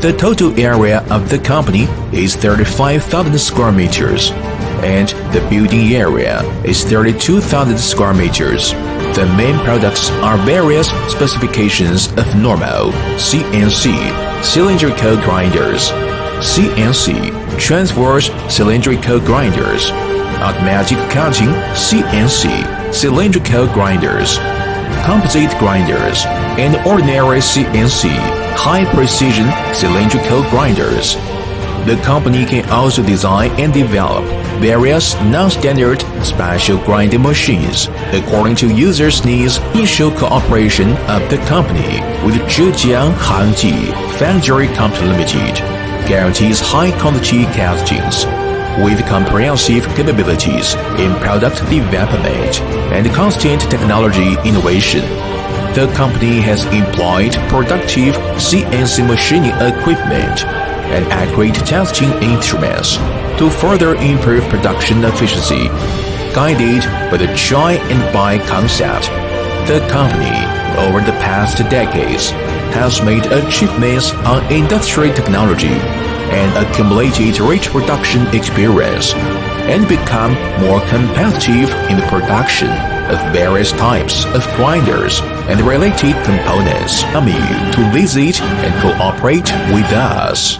The total area of the company is 35,000 square meters, and the building area is 32,000 square meters. The main products are various specifications of normal, CNC, cylindrical grinders, CNC, transverse cylindrical grinders, automatic cutting, CNC, cylindrical grinders, composite grinders, and ordinary CNC, high-precision cylindrical grinders. The company can also design and develop various non-standard special grinding machines according to users' needs. Initial cooperation of the company with Zhejiang Hangji Foundry Company Limited guarantees high-quality castings with comprehensive capabilities in product development and constant technology innovation. The company has employed productive CNC machining equipment and accurate testing instruments to further improve production efficiency. Guided by the try and buy concept, the company, over the past decades, has made achievements on industry technology and accumulated rich production experience, and become more competitive in the production of various types of grinders and related components. Come to visit and cooperate with us.